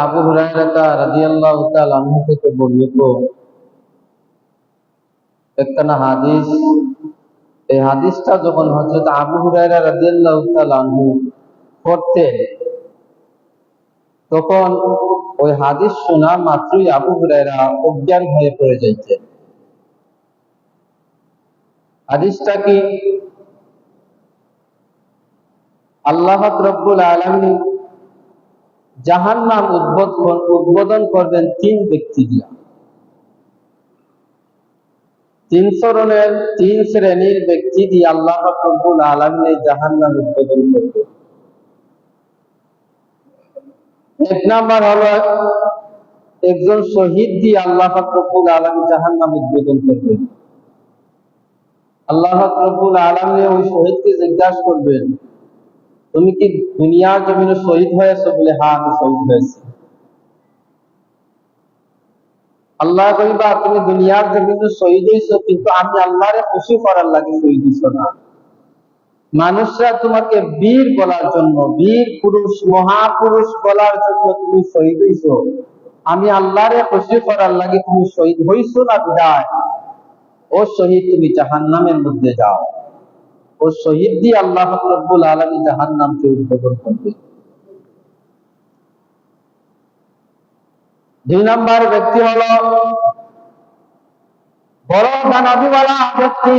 আবু হুরায়রা রাদিয়াল্লাহু তাআলা আনহু থেকে বর্ণিত একখানা হাদিস। এই হাদিসটা যখন হযরত আবু হুরায়রা রাদিয়াল্লাহু তাআলা আনহু পড়তেন, তখন ওই হাদিস শোনা মাত্রই আবু হুরায়রা অজ্ঞান হয়ে পড়ে যাইতেন। হাদিসটা কি? আল্লাহ পাক রব্বুল আলামিন জাহান্নাম উদ্বোধন করবেন তিন ব্যক্তি দিয়া। তিন শ্রেণীর ব্যক্তি দিয়ে আল্লাহ পাক রব্বুল আলামিন জাহান্নাম উদ্বোধন করবেন। এক নাম্বার হলো একজন শহীদ দিয়ে আল্লাহ পাক রব্বুল আলামিন জাহান্নাম উদ্বোধন করবেন। আল্লাহ পাক রব্বুল আলামিন ওই শহীদকে জিজ্ঞাসা করবেন, তুমি কি দুনিয়ার জমিনে শহীদ হয়েছো? বলে, হ্যাঁ, আমি শহীদ হয়েছি। আল্লাহ কইবা, তুমি দুনিয়ার জমিনে শহীদ হয়েছো, কিন্তু আমি আল্লাহরে খুশি করার লাগে শহীদ হইছো না। মানুষরা তোমাকে বীর বলার জন্য, বীর পুরুষ, মহাপুরুষ বলার জন্য তুমি শহীদ হইছো। আমি আল্লাহরে খুশি করার লাগে তুমি শহীদ হইছো না, বিদায় ও শহীদ তুমি জাহান্নামের মধ্যে যাও। ও শহীদ দিয়ে আল্লাহ রব্বুল আলামিন জাহান্নামকে উদ্বোধন করবে। দুই নাম্বার ব্যক্তি হলো বড় দানবীওয়ালা ব্যক্তি।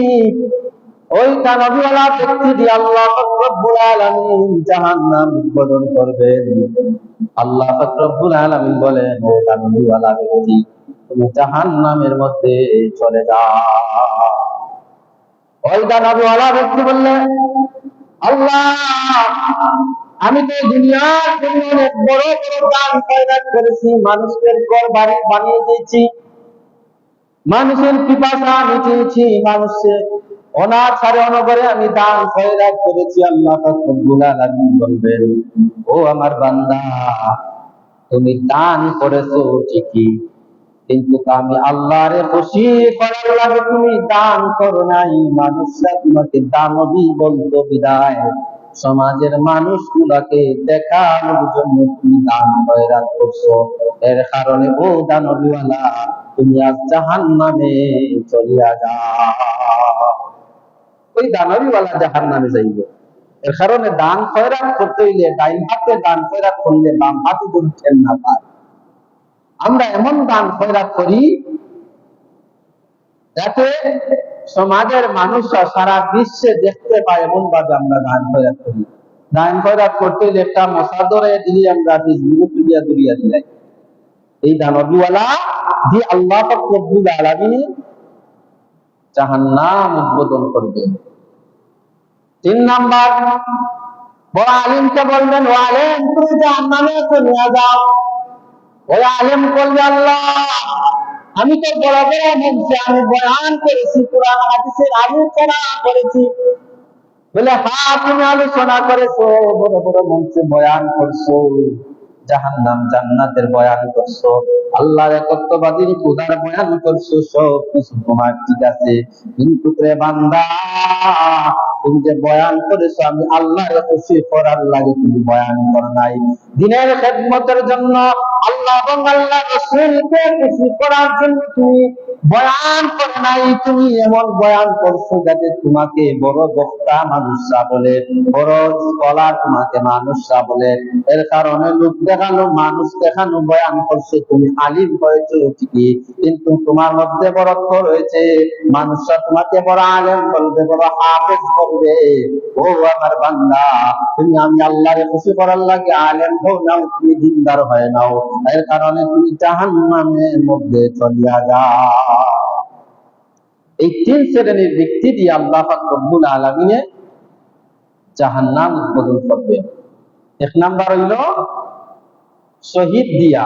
ওই দানবীওয়ালা ব্যক্তি দিয়ে আল্লাহ রব্বুল আলামিন জাহান্নাম উদ্বোধন করবেন। আল্লাহ রব্বুল আলামিন বলেন, ও দানবীওয়ালা ব্যক্তি, তুমি জাহান্নামের মধ্যে চলে যাও। ওই দানবীওয়ালা ব্যক্তি বললেন, আল্লাহ, আমি তো দুনিয়ার জন্য অনেক বড় বড় দান খয়রাত করেছি, মানুষের ঘর বাড়ি বানিয়ে দিয়েছি, মানুষের পিপাসা মিটিয়েছি, মানুষের অনাচারে অনগরে আমি দান খয়রাত করেছি। আল্লাহ রব্বুল আলামিন বলবেন, ও আমার বান্দা, তুমি দান করেছো ঠিকই, কিন্তু আমি আল্লাহরে খুশি করার লাগে তুমি দান করো নাই। মানুষরা তোমাকে দানবী বলতো বিদায় সমাজের মানুষগুলাকে দেখানোর জন্য তুমি দান খয়রাত করছো। এর কারণে ও দানবীওয়ালা, তুমি আজ জাহান্নামে চলিয়া যাও। ওই দানবীওয়ালা জাহান্নামে যাইবে। এর কারণে দান খয়রাত করতে হইলে ডাইন হাতে দান খয়রাত করলে বাম হাতে যেন ঠেল না পায়। আমরা এমন দান খয়রাত করি যাতে সমাজের মানুষরা সারা বিশ্বে দেখতে পায়, এমন ভাবে আমরা দান খয়রাত করি। দান খয়রাত করতে হইলে একটা মশা ধরে দিলি আমরা দুনিয়া দিলাই। এই দানবীওয়ালা যে আল্লাহ পাক রব্বুল আলামিন জাহান্নাম উদ্বোধন করবেন। তিন নাম্বার, বড় আলিমকে বলবেন, ও আলেম, তুমি জাহান্নামে চলে যাও। ওই আলেম বলবে, আল্লাহ, আমি তো বড় বড় মঞ্চে আমি বয়ান করেছি, কোরআন হাদিসের আলোচনা করেছি। বলে, হ্যাঁ, তুমি আলোচনা করেছো, বড় বড় মঞ্চে বয়ান করছো, জাহান্নাম জান্নাতের বয়ান করছো, আল্লাহর একত্ববাদীর খোদার বয়ান করছো, সব কিছু তোমার ঠিক আছে, কিন্তু রে বান্দা, তুমি যে বয়ান করেছো আমি আল্লাহর খুশি করার লাগে তুমি বয়ান করো নাই। দ্বীনের খেদমতের জন্য, আল্লাহ এবং আল্লাহ রাসূলকে খুশি করার জন্য তুমি বয়ান করো নাই। তুমি এমন বয়ান করছো যাতে তোমাকে বড় বক্তা মানুষরা বলে, বড় স্কলার তোমাকে মানুষরা বলে। এর কারণে লোক দেখানো, মানুষ দেখানো বয়ান করছো। তুমি আলিম হয়েছো ঠিকই, কিন্তু তোমার মধ্যে বড়ত্ব রয়েছে। মানুষরা তোমাকে বড় আলেম বলবে, বড় হাফেজ বলবে। ও আমার বান্দা, তুমি আমি আল্লাহরে খুশি করার লাগে আলেম হও নাও, তুমি দিনদার হয়ে নাও, এর কারণে তুমি জাহান্নামের মধ্যে চলিয়া যাও। এই তিন শ্রেণীর ব্যক্তি দিয়ে আল্লাহ পাক রব্বুল আলামিন জাহান্নাম উদ্বোধন করবেন। এক নাম্বার হইল শহীদ দিয়া,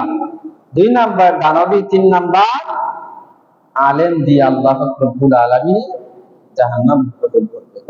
দুই নাম্বার দানবী, তিন নাম্বার আলেম দিয়ে আল্লাহ পাক রব্বুল আলামিন জাহান্নাম উদ্বোধন করবেন।